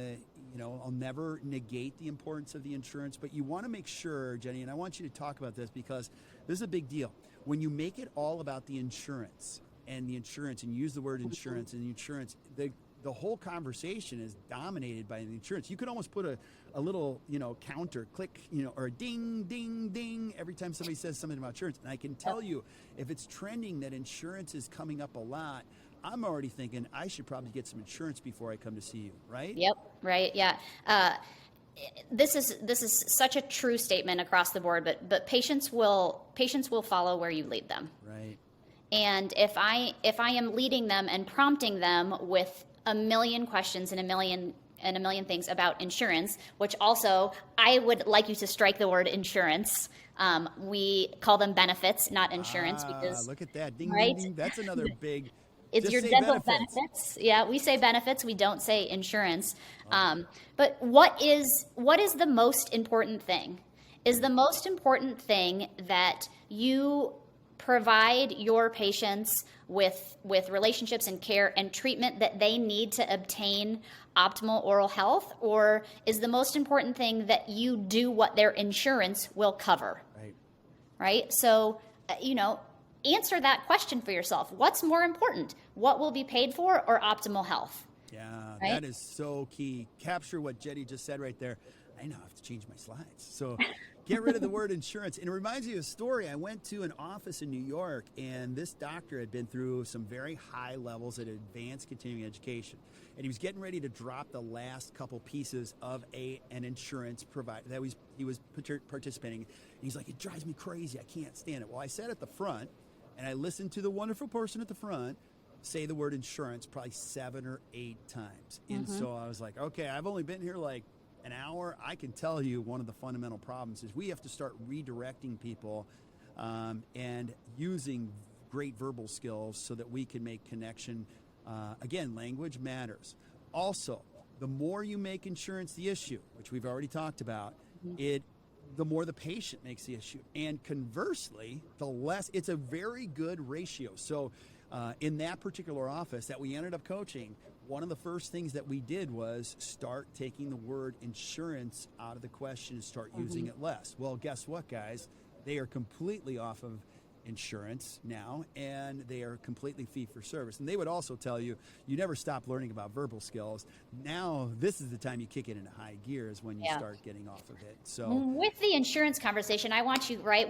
A: I'll never negate the importance of the insurance, but you want to make sure, Jenni, and I want you to talk about this because this is a big deal. When you make it all about the insurance and use the word insurance and the insurance, the whole conversation is dominated by the insurance. You could almost put a little, counter click, or a ding, ding, ding every time somebody says something about insurance. And I can tell you, if it's trending that insurance is coming up a lot, I'm already thinking I should probably get some insurance before I come to see you, right?
B: Yep, right, yeah. This is such a true statement across the board, but patients will follow where you lead them.
A: Right.
B: And if I am leading them and prompting them with a million questions and a million things about insurance, which also I would like you to strike the word insurance. We call them benefits, not insurance, because
A: look at that, ding,
B: right?
A: ding, ding. That's another big.
B: It's your dental benefits. Yeah, we say benefits. We don't say insurance. But what is the most important thing? Is the most important thing that you provide your patients with relationships and care and treatment that they need to obtain optimal oral health, or is the most important thing that you do what their insurance will cover? Right? So, answer that question for yourself. What's more important? What will be paid for or optimal health?
A: Yeah,
B: right?
A: That is so key. Capture what Jenni just said right there. I now have to change my slides. So get rid of the word insurance. And it reminds me of a story. I went to an office in New York, and this doctor had been through some very high levels at advanced continuing education. And he was getting ready to drop the last couple pieces of an insurance provider that he was participating in. And he's like, it drives me crazy. I can't stand it. Well, I sat at the front, and I listened to the wonderful person at the front say the word insurance probably 7 or 8 times. And so I was like, okay, I've only been here like an hour. I can tell you one of the fundamental problems is we have to start redirecting people and using great verbal skills so that we can make connection. Again, language matters. Also, the more you make insurance the issue, which we've already talked about, the more the patient makes the issue. And conversely, the less, it's a very good ratio. So in that particular office that we ended up coaching, one of the first things that we did was start taking the word insurance out of the question and start using it less. Well, guess what, guys? They are completely off of insurance now, and they are completely fee for service. And they would also tell you, you never stop learning about verbal skills. Now, this is the time you kick it into high gear is when you start getting off of it. So
B: with the insurance conversation,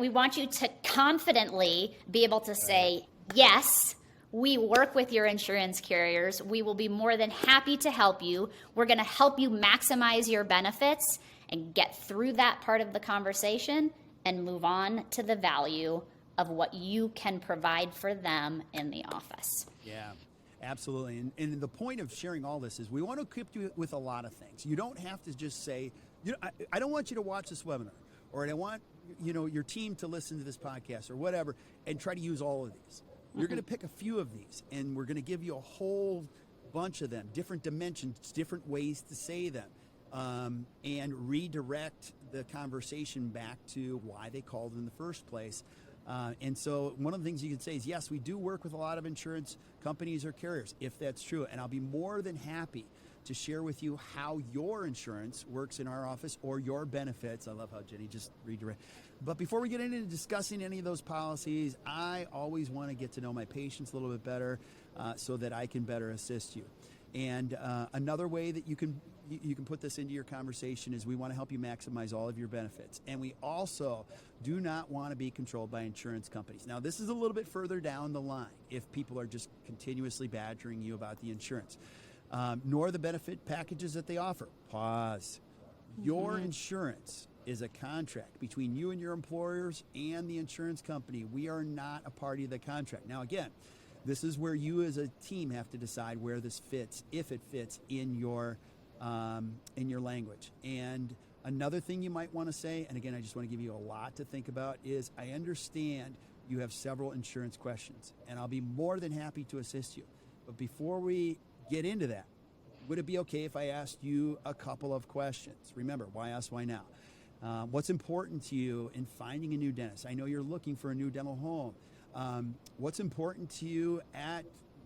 B: we want you to confidently be able to say, yes, we work with your insurance carriers. We will be more than happy to help you. We're going to help you maximize your benefits and get through that part of the conversation and move on to the value of what you can provide for them in the office.
A: Yeah, absolutely. And the point of sharing all this is we want to equip you with a lot of things. You don't have to just say, I don't want you to watch this webinar, or I want your team to listen to this podcast or whatever and try to use all of these. You're going to pick a few of these, and we're going to give you a whole bunch of them, different dimensions, different ways to say them, and redirect the conversation back to why they called in the first place. And so one of the things you can say is, yes, we do work with a lot of insurance companies or carriers, if that's true. And I'll be more than happy to share with you how your insurance works in our office or your benefits. I love how Jenni just redirect. But before we get into discussing any of those policies, I always want to get to know my patients a little bit better so that I can better assist you. And another way that you can put this into your conversation is we want to help you maximize all of your benefits. And we also do not want to be controlled by insurance companies. Now, this is a little bit further down the line if people are just continuously badgering you about the insurance, nor the benefit packages that they offer. Pause. Your insurance is a contract between you and your employers and the insurance company. We are not a party to the contract. Now, again, this is where you as a team have to decide where this fits, if it fits in your language. And another thing you might want to say, and again, I just want to give you a lot to think about, is I understand you have several insurance questions, and I'll be more than happy to assist you. But before we get into that, would it be okay if I asked you a couple of questions? Remember, why us, why now? What's important to you in finding a new dentist? I know you're looking for a new dental home. What's important to you at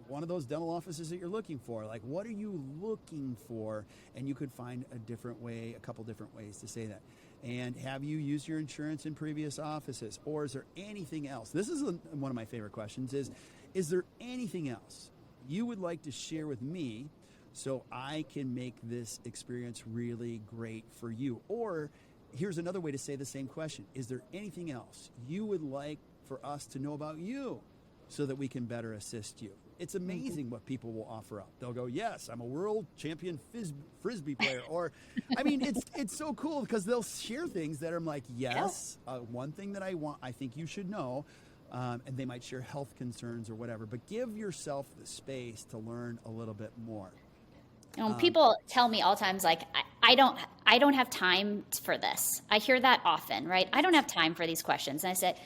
A: one of those dental offices that you're looking for? Like, what are you looking for? And you could find a couple different ways to say that. And have you used your insurance in previous offices? Or is there anything else? This is one of my favorite questions is there anything else you would like to share with me so I can make this experience really great for you? Or here's another way to say the same question. Is there anything else you would like for us to know about you so that we can better assist you? It's amazing what people will offer up. They'll go, yes, I'm a world champion Frisbee player. Or, I mean, it's so cool because they'll share things that I'm like, yes, one thing that I think you should know. And they might share health concerns or whatever. But give yourself the space to learn a little bit more.
B: People tell me all times, like, I don't have time for this. I hear that often, right? I don't have time for these questions. And I said,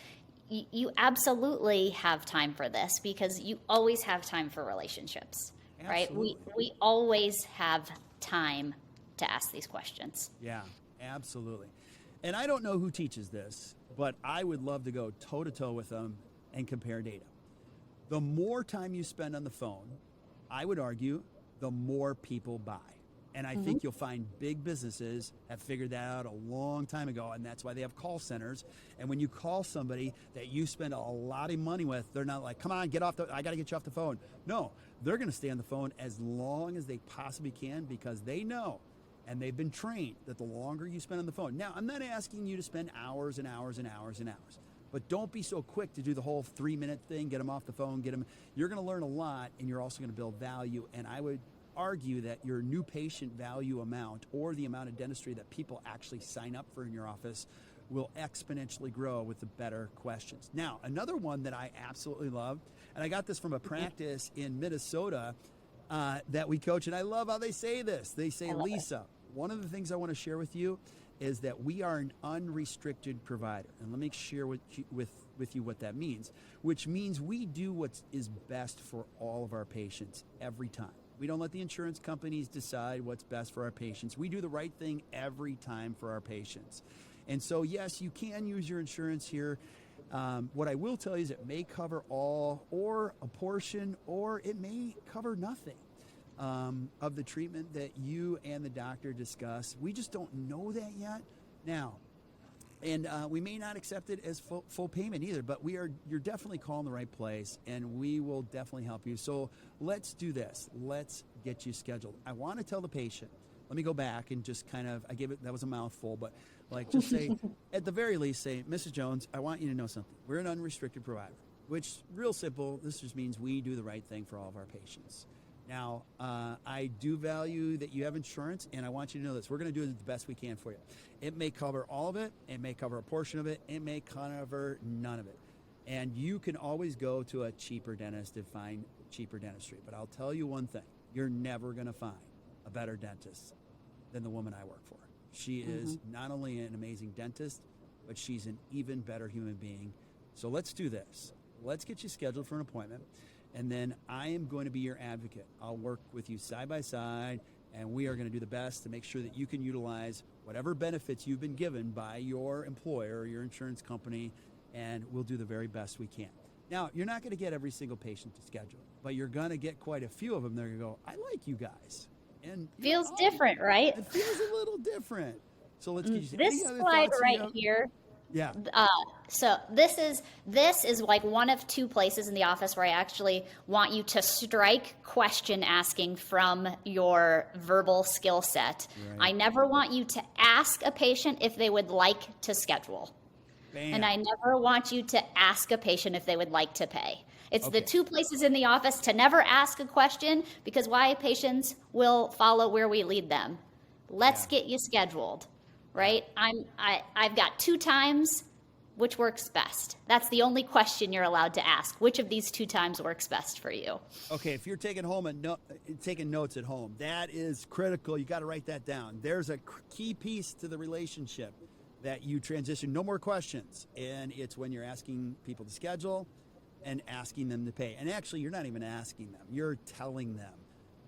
B: you absolutely have time for this because you always have time for relationships,
A: Absolutely.
B: right? We always have time to ask these questions.
A: Yeah, absolutely. And I don't know who teaches this, but I would love to go toe-to-toe with them and compare data. The more time you spend on the phone, I would argue, the more people buy. And I think you'll find big businesses have figured that out a long time ago, and that's why they have call centers. And when you call somebody that you spend a lot of money with, they're not like, come on, I got to get you off the phone. No, they're going to stay on the phone as long as they possibly can because they know, and they've been trained, that the longer you spend on the phone. Now, I'm not asking you to spend hours and hours and hours and hours, but don't be so quick to do the whole 3-minute thing, get them off the phone, you're going to learn a lot, and you're also going to build value. And I would argue that your new patient value amount or the amount of dentistry that people actually sign up for in your office will exponentially grow with the better questions. Now, another one that I absolutely love, and I got this from a practice in Minnesota that we coach, and I love how they say this. They say, Lisa, one of the things I want to share with you is that we are an unrestricted provider. And let me share with you what that means, which means we do what is best for all of our patients every time. We don't let the insurance companies decide what's best for our patients. We do the right thing every time for our patients. And so, yes, you can use your insurance here. What I will tell you is it may cover all or a portion, or it may cover nothing of the treatment that you and the doctor discuss. We just don't know that yet. Now, and we may not accept it as full payment either, but you're definitely calling the right place, and we will definitely help you. So let's do this. Let's get you scheduled. I want to tell the patient, let me go back and just that was a mouthful, but just say, at the very least, say, Mrs. Jones, I want you to know something. We're an unrestricted provider, which, real simple, this just means we do the right thing for all of our patients. Now, I do value that you have insurance, and I want you to know this. We're going to do the best we can for you. It may cover all of it. It may cover a portion of it. It may cover none of it. And you can always go to a cheaper dentist to find cheaper dentistry. But I'll tell you one thing. You're never going to find a better dentist than the woman I work for. She is not only an amazing dentist, but she's an even better human being. So let's do this. Let's get you scheduled for an appointment. And then I am going to be your advocate. I'll work with you side by side, and we are going to do the best to make sure that you can utilize whatever benefits you've been given by your employer or your insurance company, and we'll do the very best we can. Now, you're not going to get every single patient to schedule, but you're going to get quite a few of them. They're going to go, I like you guys. And
B: Feels different, right?
A: It feels a little different. So let's get you
B: this slide right here.
A: Yeah.
B: So this is like one of two places in the office where I actually want you to strike question asking from your verbal skill set. Right. I never want you to ask a patient if they would like to schedule. Bam. And I never want you to ask a patient if they would like to pay. It's the two places in the office to never ask a question, because why? Patients will follow where we lead them. Let's get you scheduled. Right? I've got 2 times. Which works best? That's the only question you're allowed to ask. Which of these 2 times works best for you? Okay, if you're taking notes at home, that is critical. You got to write that down. There's a key piece to the relationship that you transition. No more questions. And it's when you're asking people to schedule and asking them to pay. And actually, you're not even asking them. You're telling them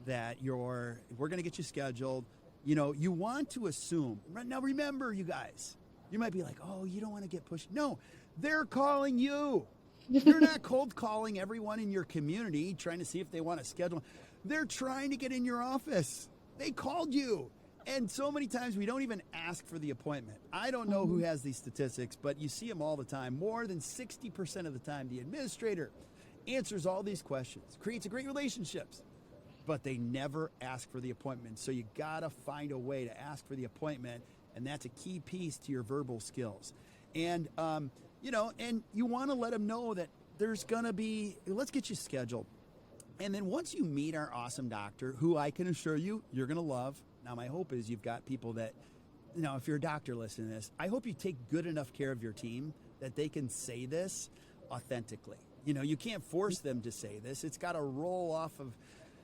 B: that we're going to get you scheduled. You know, you want to assume. Now, remember, you guys,
A: You might be like, oh, you don't want to get pushed. No, they're calling you. You're not cold calling everyone in your community trying to see if they want to schedule. They're trying to get in your office. They called you. And so many times we don't even ask for the appointment. I don't know who has these statistics, but you see them all the time. More than 60% of the time, the administrator answers all these questions, creates a great relationships, but they never ask for the appointment. So you got to find a way to ask for the appointment, and that's a key piece to your verbal skills. And, you know, and you want to let them know that there's going to be, let's get you scheduled. And then once you meet our awesome doctor, who I can assure you, you're going to love. Now, my hope is you've got people that, you know, if you're a doctor listening to this, I hope you take good enough care of your team that they can say this authentically. You know, you can't force them to say this. It's got to roll off of,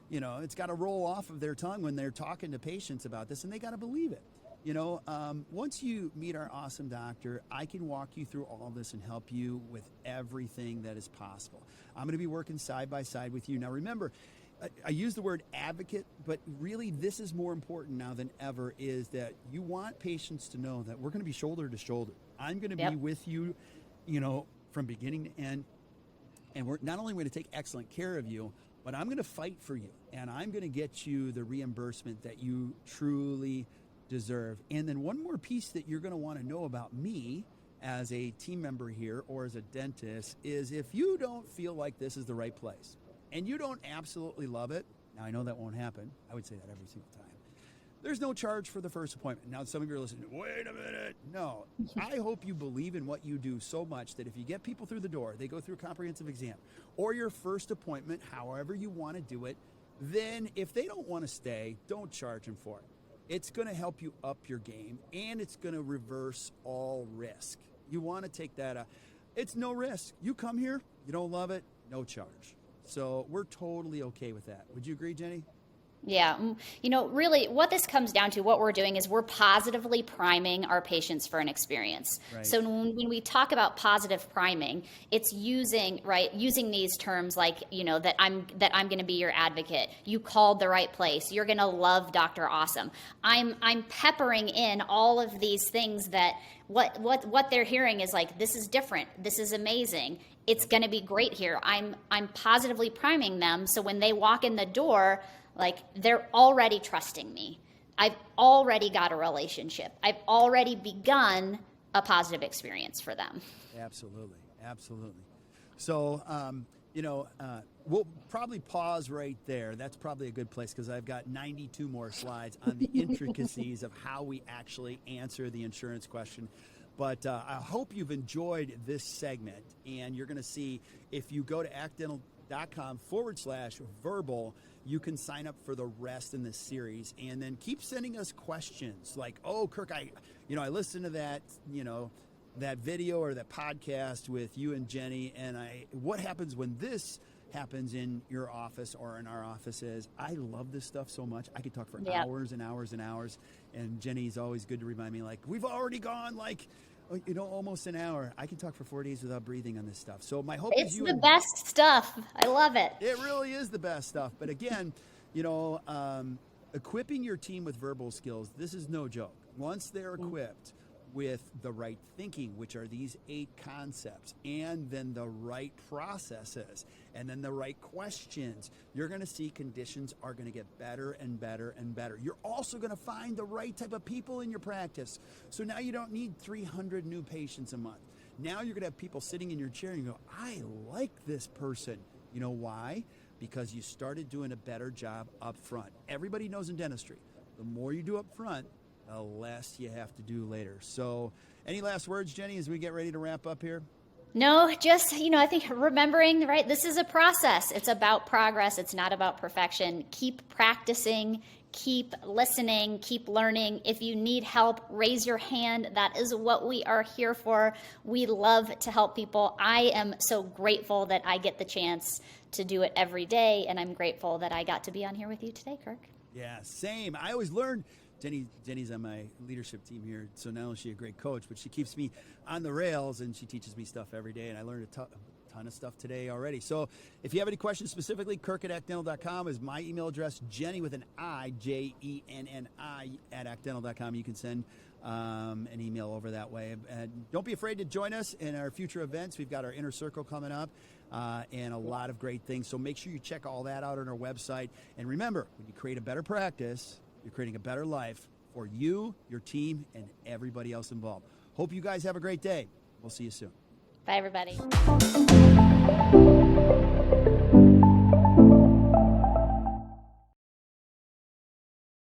A: you know, it's got to roll off of their tongue when they're talking to patients about this, and they got to believe it. You know, once you meet our awesome doctor, I can walk you through all of this and help you with everything that is possible. I'm going to be working side by side with you. Now, remember, I use the word advocate, but really this is more important now than ever, is that you want patients to know that we're going to be shoulder to shoulder. I'm going to be with you, you know, from beginning to end. And we're not only going to take excellent care of you, but I'm going to fight for you. And I'm going to get you the reimbursement that you truly deserve. And then one more piece that you're going to want to know about me as a team member here or as a dentist is if you don't feel like this is the right place, and you don't absolutely love it, now I know that won't happen. I would say that every single time. There's no charge for the first appointment. Now some of you are listening, wait a minute. No, I hope you believe in what you do so much that if you get people through the door, they go through a comprehensive exam, or your first appointment, however you want to do it, then if they don't want to stay, don't charge them for it. It's going to help you up your game, and it's going to reverse all risk. You want to take that, it's no risk. You come here, you don't love it, no charge. So we're totally okay with that. Would you agree, Jenny?
B: Yeah. You know, really what this comes down to, what we're doing is we're positively priming our patients for an experience.
A: Right.
B: So when we talk about positive priming, it's using these terms like, you know, that I'm going to be your advocate. You called the right place. You're going to love Dr. Awesome. I'm peppering in all of these things that what they're hearing is like, this is different. This is amazing. It's going to be great here. I'm positively priming them. So when they walk in the door, like, they're already trusting me. I've already got a relationship. I've already begun a positive experience for them.
A: Absolutely. Absolutely. So, you know, we'll probably pause right there. That's probably a good place because I've got 92 more slides on the intricacies of how we actually answer the insurance question. But I hope you've enjoyed this segment, and you're going to see if you go to actdental.com/verbal, you can sign up for the rest in this series, and then keep sending us questions like, oh, Kirk, I listened to that, that video or that podcast with you and Jenny, and what happens when this happens in your office or in our offices? I love this stuff so much. I could talk for hours and hours and hours, and Jenny's always good to remind me, like, we've already gone almost an hour. I can talk for 4 days without breathing on this stuff. So my hope is
B: it's the best stuff. I love it.
A: It really is the best stuff. But again, equipping your team with verbal skills, this is no joke. Once they're equipped with the right thinking, which are these 8 concepts, and then the right processes, and then the right questions, you're going to see conditions are going to get better and better and better. You're also going to find the right type of people in your practice. So now you don't need 300 new patients a month. Now you're going to have people sitting in your chair and you go, I like this person. You know why? Because you started doing a better job up front. Everybody knows in dentistry, the more you do up front, the less you have to do later. So any last words, Jenny, as we get ready to wrap up here?
B: No, just, I think remembering, right, this is a process. It's about progress. It's not about perfection. Keep practicing, keep listening, keep learning. If you need help, raise your hand. That is what we are here for. We love to help people. I am so grateful that I get the chance to do it every day, and I'm grateful that I got to be on here with you today, Kirk.
A: Yeah, same. I always learn. Jenny's on my leadership team here, so not only is she a great coach, but she keeps me on the rails, and she teaches me stuff every day, and I learn a ton of stuff today already. So if you have any questions specifically, Kirk@actdental.com is my email address. Jenni with an I, Jenni @actdental.com. You can send an email over that way. And don't be afraid to join us in our future events. We've got our Inner Circle coming up and a lot of great things. So make sure you check all that out on our website. And remember, when you create a better practice, you're creating a better life for you, your team, and everybody else involved. Hope you guys have a great day. We'll see you soon.
B: Bye, everybody.